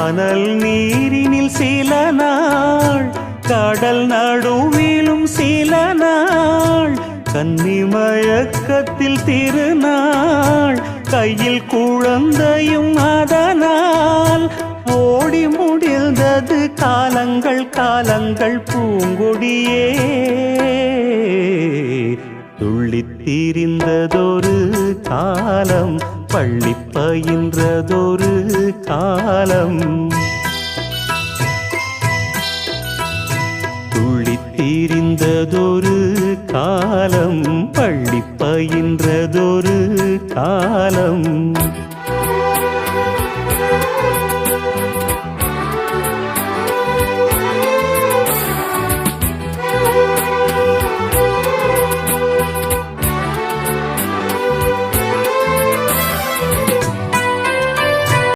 கானல் நீரினில் சில நாள், கடல் நடுவிலும் சில நாள், கன்னி மயக்கத்தில் திருநாள், கையில் குழந்தையும் அதனால் ஓடி முடிந்தது காலங்கள் காலங்கள் பூங்கொடியே. துள்ளித் திரிந்ததொரு காலம், பள்ளி பயின்றதொரு காலம், துள்ளித் திரிந்ததொரு காலம், பள்ளி பயின்றதொரு காலம்.